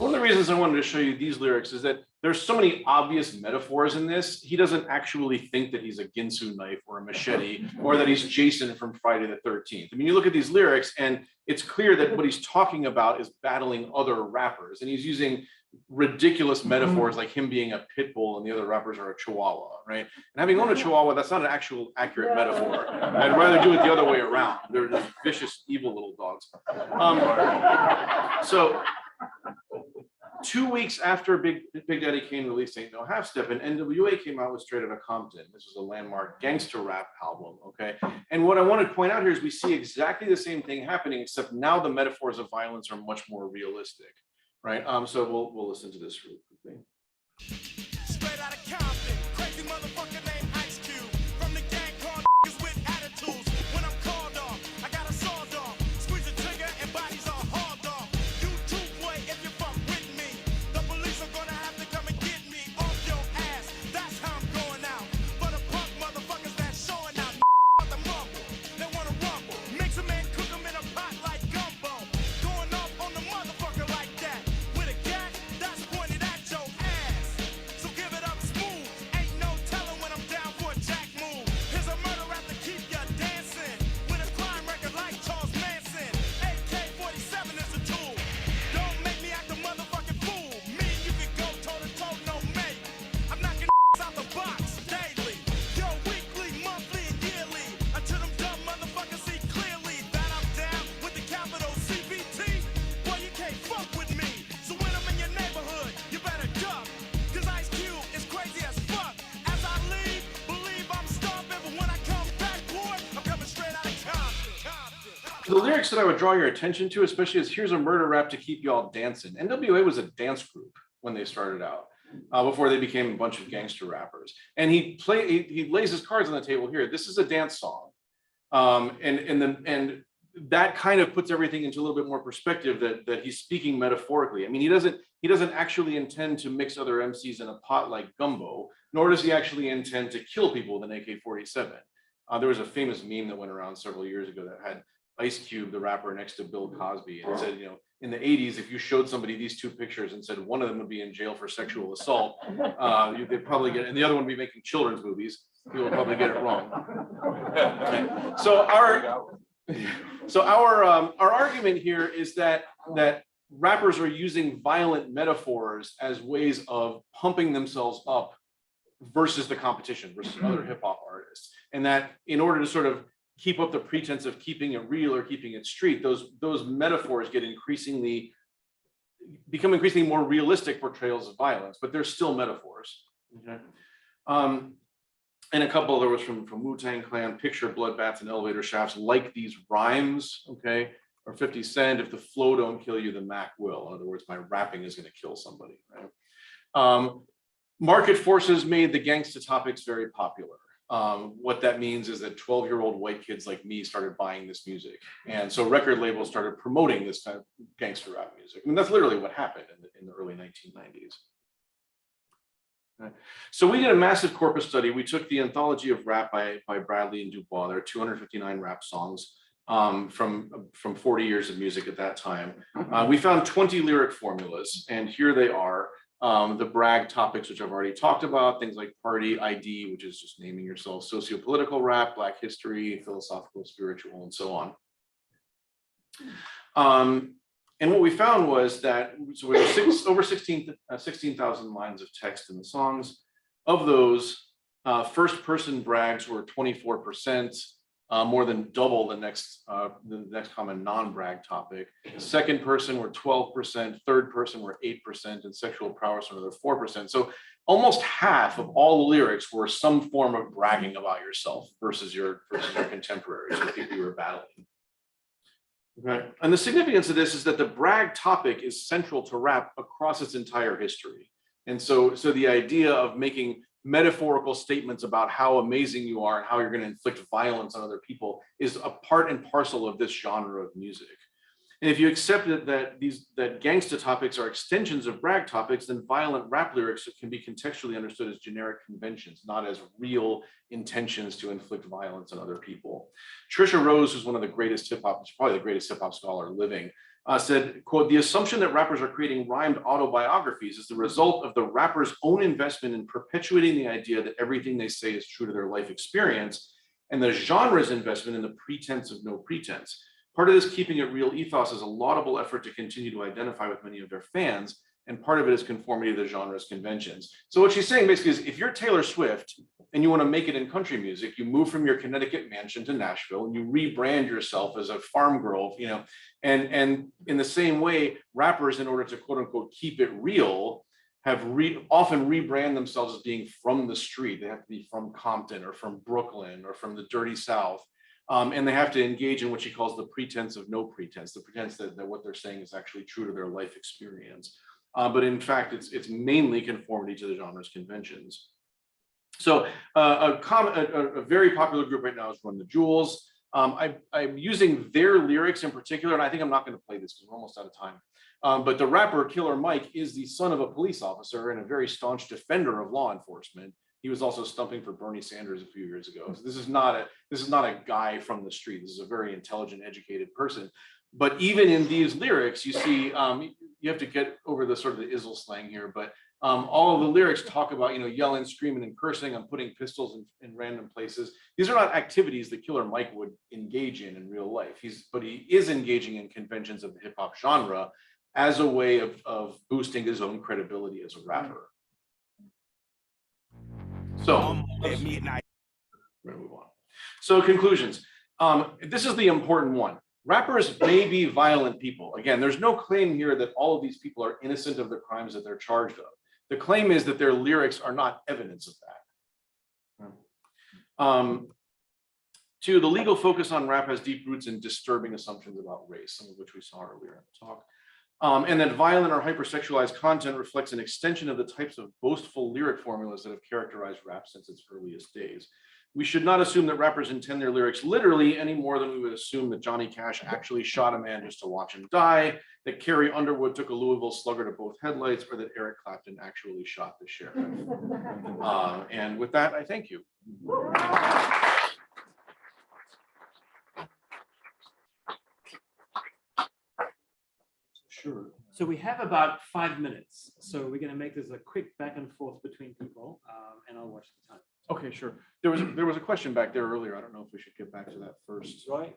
One of the reasons I wanted to show you these lyrics is that there's so many obvious metaphors in this. He doesn't actually think that he's a Ginsu knife or a machete or that he's Jason from Friday the 13th. I mean, you look at these lyrics and it's clear that what he's talking about is battling other rappers. And he's using ridiculous metaphors like him being a pit bull and the other rappers are a chihuahua, right? And having owned a chihuahua, that's not an actual accurate metaphor. I'd rather do it the other way around. They're just vicious, evil little dogs. So 2 weeks after Big Daddy Kane released Ain't No Half Step, and NWA came out with Straight Outta Compton. This was a landmark gangster rap album, okay? And what I want to point out here is we see exactly the same thing happening, except now the metaphors of violence are much more realistic, right? So we'll listen to this really quickly. Straight out of Compton, crazy motherfucker named Ice Cube. From the gang called with attitudes. When I'm called off, I got a sawed off. Squeeze the trigger and bodies are hauled off. You too, boy, if you fuck with me. The police are gonna have to come and get me off your ass. That's how I'm going out. For the punk motherfuckers that's showing out. The mumble, they wanna rumble. Mix them and cook them in a pot like gumbo. Going off on the motherfucker like that. With a gat that's pointed at your ass. So give it up smooth. Ain't no telling when I'm down for a jack move. Here's a murder rap to keep ya dancing. With a crime record like Charles Manson. AK-47 is the tool. Don't make me act a motherfucking fool. Me, you can go toe to toe, no mate. I'm knocking out the box daily. Yo, weekly, monthly, and yearly. Until them dumb motherfuckers see clearly that I'm down with the capital CBT. Boy, you can't fuck with me. So when I'm in your neighborhood, you better duck. Cause Ice Cube is crazy as fuck. As I leave, believe I'm starving. But when I come back, boy, I'm coming straight out of Compton. The lyrics that I would draw your attention to, especially is here's a murder rap to keep y'all dancing. NWA was a dance group when they started out. before they became a bunch of gangster rappers. And he lays his cards on the table here. This is a dance song. And that kind of puts everything into a little bit more perspective that he's speaking metaphorically. I mean, he doesn't actually intend to mix other MCs in a pot like gumbo, nor does he actually intend to kill people with an AK-47. There was a famous meme that went around several years ago that had Ice Cube, the rapper, next to Bill Cosby, and it said, you know, in the 80s, if you showed somebody these two pictures and said one of them would be in jail for sexual assault, they'd probably get, and the other one would be making children's movies, people would probably get it wrong. So our argument here is that rappers are using violent metaphors as ways of pumping themselves up versus the competition, versus other hip hop artists. And that in order to sort of keep up the pretense of keeping it real or keeping it street, those metaphors become increasingly more realistic portrayals of violence, but they're still metaphors. Okay? And a couple there was from Wu-Tang Clan, picture bloodbaths and elevator shafts like these rhymes, okay? Or 50 Cent, if the flow don't kill you, the Mac will. In other words, my rapping is gonna kill somebody, right? Market forces made the gangsta topics very popular. What that means is that 12-year-old white kids like me started buying this music. And so record labels started promoting this kind of gangster rap music. I mean, that's literally what happened in the early 1990s. Okay. So we did a massive corpus study. We took the Anthology of Rap by Bradley and Dubois. There are 259 rap songs from 40 years of music at that time. We found 20 lyric formulas, and here they are. The brag topics, which I've already talked about, things like party ID, which is just naming yourself, socio-political rap, Black history, philosophical, spiritual, and so on. And what we found was that, so we have over 16,000 lines of text in the songs. Of those, first person brags were 24%, more than double the next common non-brag topic. Second person were 12%, third person were 8%, and sexual prowess another 4%. So almost half of all the lyrics were some form of bragging about yourself versus your contemporaries, or people you were battling. Okay. And the significance of this is that the brag topic is central to rap across its entire history. And so the idea of making metaphorical statements about how amazing you are and how you're going to inflict violence on other people is a part and parcel of this genre of music. And if you accept that gangsta topics are extensions of brag topics, then violent rap lyrics can be contextually understood as generic conventions, not as real intentions to inflict violence on other people. Trisha Rose, who's one of the greatest hip hop, probably the greatest hip hop scholar living, said, quote, "The assumption that rappers are creating rhymed autobiographies is the result of the rapper's own investment in perpetuating the idea that everything they say is true to their life experience, and the genre's investment in the pretense of no pretense. Part of this keeping it real ethos is a laudable effort to continue to identify with many of their fans, and part of it is conformity to the genre's conventions." So what she's saying basically is, if you're Taylor Swift and you want to make it in country music, you move from your Connecticut mansion to Nashville and you rebrand yourself as a farm girl, you know, and in the same way, rappers, in order to quote unquote keep it real, have often rebrand themselves as being from the street. They have to be from Compton or from Brooklyn or from the dirty South. And they have to engage in what she calls the pretense of no pretense, the pretense that what they're saying is actually true to their life experience. But in fact, it's mainly conformity to the genre's conventions. So a very popular group right now is Run the Jewels. I'm using their lyrics in particular, and I think I'm not going to play this because we're almost out of time. But the rapper Killer Mike is the son of a police officer and a very staunch defender of law enforcement. He was also stumping for Bernie Sanders a few years ago. So this is not a guy from the street. This is a very intelligent, educated person. But even in these lyrics, you see, you have to get over the sort of the Izzle slang here, but all of the lyrics talk about, you know, yelling, screaming, and cursing. I'm putting pistols in random places. These are not activities that Killer Mike would engage in real life. But he is engaging in conventions of the hip hop genre as a way of boosting his own credibility as a rapper. So we're gonna move on. So conclusions. This is the important one. Rappers may be violent people. Again, there's no claim here that all of these people are innocent of the crimes that they're charged of. The claim is that their lyrics are not evidence of that. Two, the legal focus on rap has deep roots in disturbing assumptions about race, some of which we saw earlier in the talk. And that violent or hypersexualized content reflects an extension of the types of boastful lyric formulas that have characterized rap since its earliest days. We should not assume that rappers intend their lyrics literally any more than we would assume that Johnny Cash actually shot a man just to watch him die, that Carrie Underwood took a Louisville slugger to both headlights, or that Eric Clapton actually shot the sheriff. And with that, I thank you. Sure. So we have about 5 minutes. So we're going to make this a quick back and forth between people, and I'll watch the time. Okay, sure. There was a question back there earlier. I don't know if we should get back to that first. Right?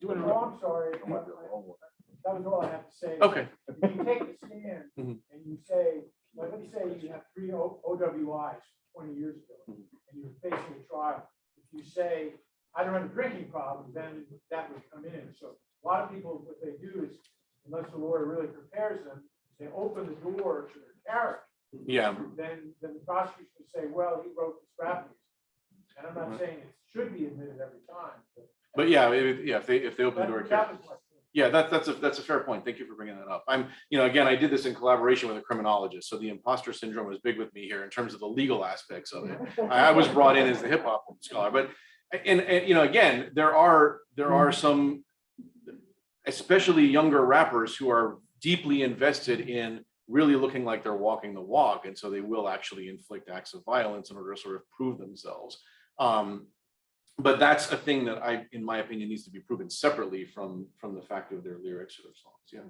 Doing it wrong, sorry. That was all I have to say. Okay. If you take the stand Mhm. and you say, like, let's say you have 3 OWIs 20 years ago, and you're facing a trial. If you say, I don't have a drinking problem, then that would come in. So a lot of people, what they do is, unless the lawyer really prepares them, they open the door to their character. Yeah. Then the prosecution would say, well, he wrote this rap music. And I'm not saying it should be admitted every time. But yeah, if they open the door. That was my point. Yeah, that's a fair point. Thank you for bringing that up. Again, I did this in collaboration with a criminologist. So the imposter syndrome was big with me here in terms of the legal aspects of it. I was brought in as the hip hop scholar, but again, there are some, especially younger rappers who are deeply invested in really looking like they're walking the walk. And so they will actually inflict acts of violence in order to sort of prove themselves. But that's a thing that in my opinion, needs to be proven separately from the fact of their lyrics or their songs. Yeah.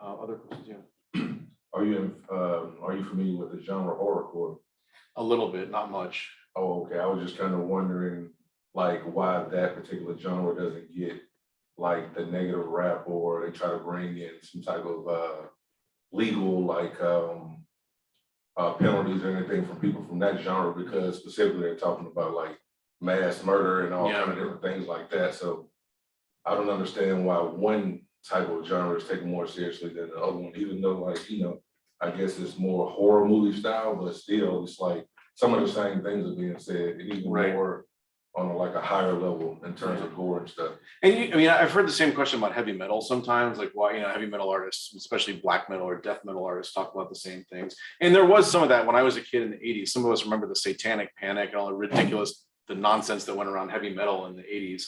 Other questions? Yeah. Are you familiar with the genre horrorcore? A little bit, not much. Oh, okay. I was just kind of wondering, like, why that particular genre doesn't get like the negative rap, or they try to bring in some type of legal penalties or anything from people from that genre, because specifically they're talking about like mass murder and all kind of different things like that. So I don't understand why one type of genre is taken more seriously than the other one, even though, like, I guess it's more horror movie style, but still it's like some of the same things are being said, and even more on like a higher level in terms of gore and stuff. And I've heard the same question about heavy metal sometimes, like why, heavy metal artists, especially black metal or death metal artists, talk about the same things. And there was some of that when I was a kid in the 80s. Some of us remember the Satanic Panic and all the ridiculous, the nonsense that went around heavy metal in the 80s.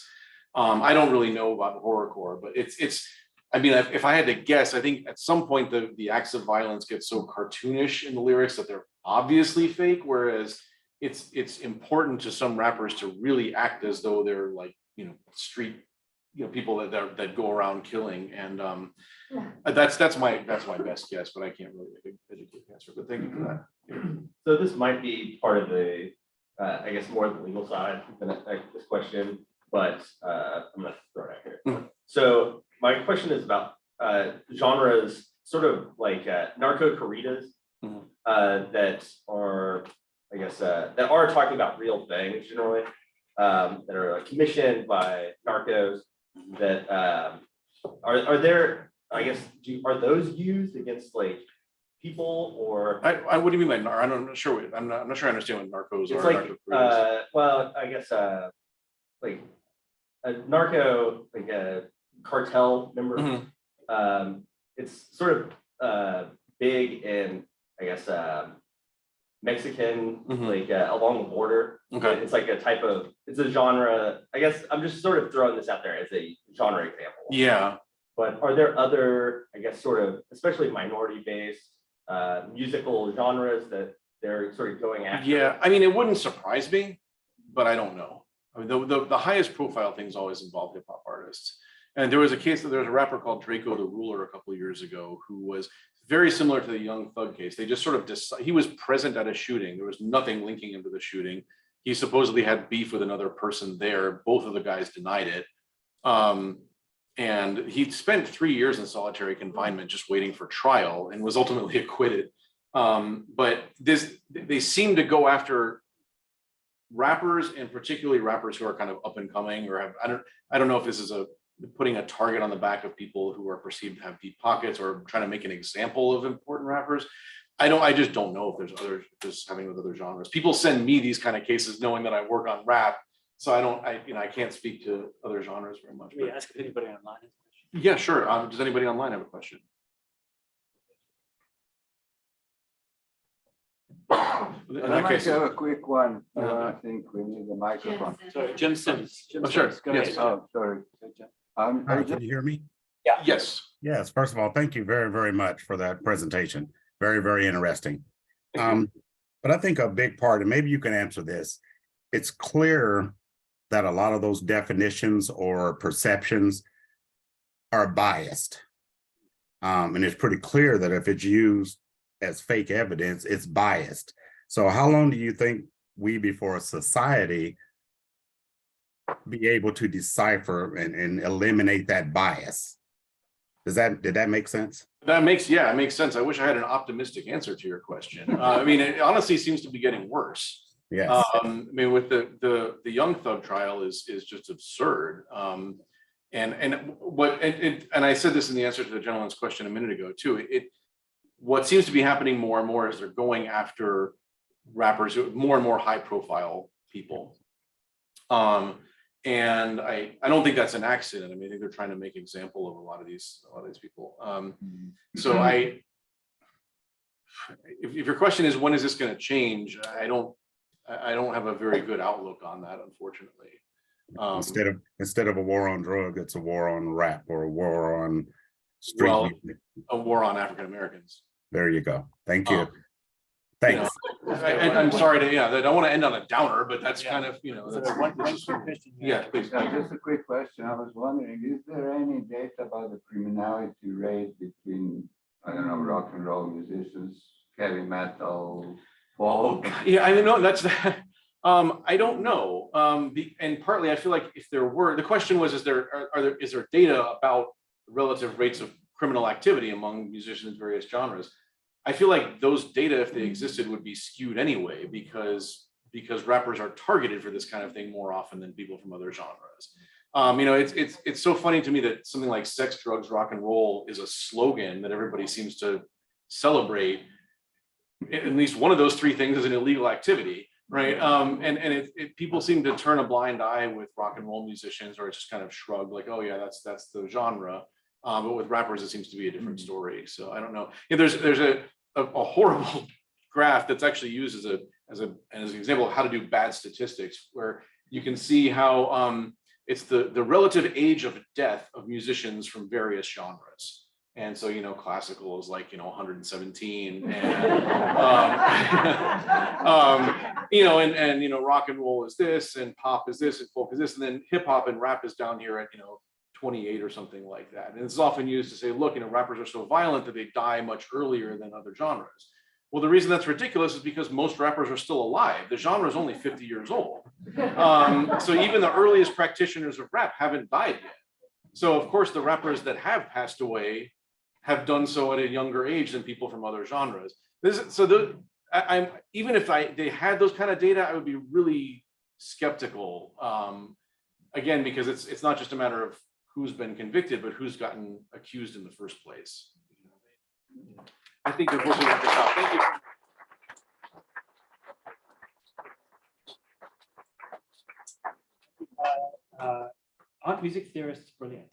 I don't really know about horrorcore, but if I had to guess, I think at some point the acts of violence get so cartoonish in the lyrics that they're obviously fake, whereas it's important to some rappers to really act as though they're like, street, people that go around killing. And that's my best guess, but I can't really educate the answer, but thank you for that. So this might be part of the, I guess more of the legal side than this question, but I'm gonna throw it out here. So my question is about genres, sort of like narco corridas that are, I guess, that are talking about real things generally, that are commissioned by narcos, that are there, I guess, are those used against like people, or? What do you mean by I'm not sure. I'm not sure I understand what narcos It's are. like, well, I guess like a narco, like a cartel member. It's sort of big in, I guess, Mexican, like along the border. Okay. It's like it's a genre. I guess I'm just sort of throwing this out there as a genre example. Yeah. But are there other, I guess, sort of, especially minority-based musical genres that they're sort of going after? Yeah, it wouldn't surprise me, but I don't know. The highest profile things always involve hip hop artists. And there was a rapper called Draco the Ruler a couple of years ago who was very similar to the Young Thug case. They just sort of he was present at a shooting. There was nothing linking him to the shooting. He supposedly had beef with another person there. Both of the guys denied it. And he spent 3 years in solitary confinement just waiting for trial and was ultimately acquitted. But they seem to go after rappers, and particularly rappers who are kind of up and coming, or have, I don't know if this is putting a target on the back of people who are perceived to have deep pockets, or trying to make an example of important rappers. I just don't know if there's having with other genres. People send me these kind of cases knowing that I work on rap. So I can't speak to other genres very much. Let me ask if anybody online has a question. Yeah, sure. Does anybody online have a question? In I that might case, have a quick one. Uh-huh. I think we need the microphone. Sorry, Jim Sims. Jim Oh, sure. Sims, go Yes. ahead. Oh, sorry. I Hi, just can you hear me? yes. Yes, first of all, thank you very, very much for that presentation. Very, very interesting. But I think a big part, and maybe you can answer this, it's clear that a lot of those definitions or perceptions are biased. And it's pretty clear that if it's used as fake evidence, it's biased. So how long do you think we, before a society, be able to decipher and eliminate that bias? Did that make sense? That makes, yeah, it makes sense. I wish I had an optimistic answer to your question. I mean, it honestly seems to be getting worse. Yes. I mean, with the Young Thug trial is just absurd. And I said this in the answer to the gentleman's question a minute ago too. What seems to be happening more and more is they're going after rappers, more and more high profile people. And I don't think that's an accident. I mean, I think they're trying to make example of a lot of these people. So if your question is when is this going to change, I don't have a very good outlook on that, unfortunately. Instead of a war on drug, it's a war on rap or a war on street music. A war on African Americans. There you go. Thank you. Thanks. I'm sorry to, I don't want to end on a downer, but that's kind of, just a quick question. I was wondering, is there any data about the criminality rate between, I don't know, rock and roll musicians, heavy metal, folk? Yeah, I know that's I don't know. And partly I feel like if there were, the question was, is there data about relative rates of criminal activity among musicians in various genres? I feel like those data, if they existed, would be skewed anyway, because rappers are targeted for this kind of thing more often than people from other genres. It's so funny to me that something like sex, drugs, rock and roll is a slogan that everybody seems to celebrate. At least one of those three things is an illegal activity, right? And people seem to turn a blind eye with rock and roll musicians, or it's just kind of shrugged like, oh yeah, that's the genre. But with rappers, it seems to be a different story. So I don't know. There's a horrible graph that's actually used as an example of how to do bad statistics, where you can see how it's the relative age of death of musicians from various genres. And so, classical is like, 117, and rock and roll is this, and pop is this, and folk is this, and then hip hop and rap is down here at 28 or something like that. And it's often used to say, look, rappers are so violent that they die much earlier than other genres. Well, the reason that's ridiculous is because most rappers are still alive. The genre is only 50 years old. So even the earliest practitioners of rap haven't died yet. So of course, the rappers that have passed away have done so at a younger age than people from other genres. Even if they had those kind of data, I would be really skeptical. Again, because it's not just a matter of who's been convicted, but who's gotten accused in the first place. I think unfortunately we have to stop. Thank you. Aren't music theorists brilliant?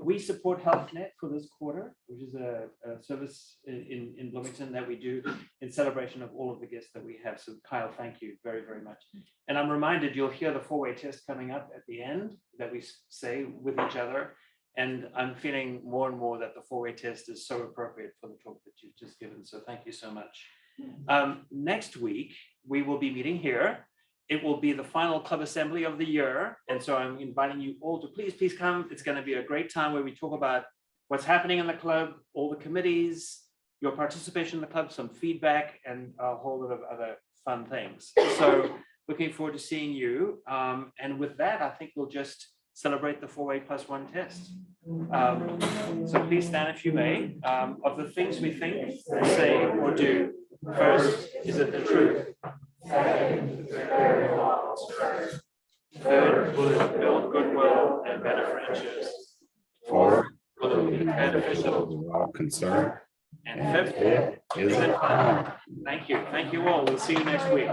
We support HealthNet for this quarter, which is a service in Bloomington that we do in celebration of all of the guests that we have. So Kyle, thank you very, very much. And I'm reminded you'll hear the four-way test coming up at the end that we say with each other. And I'm feeling more and more that the four-way test is so appropriate for the talk that you've just given. So thank you so much. Next week, we will be meeting here. It will be the final club assembly of the year. And so I'm inviting you all to please come. It's going to be a great time where we talk about what's happening in the club, all the committees, your participation in the club, some feedback, and a whole lot of other fun things. So looking forward to seeing you. And with that, I think we'll just celebrate the 4A+1 test. So please stand if you may. Of the things we think, say, or do, first, is it the truth? Third, will it build goodwill and better friendships? Fourth, will it be beneficial? All concerned. And fifth, is it fun? Thank you. Thank you all. We'll see you next week.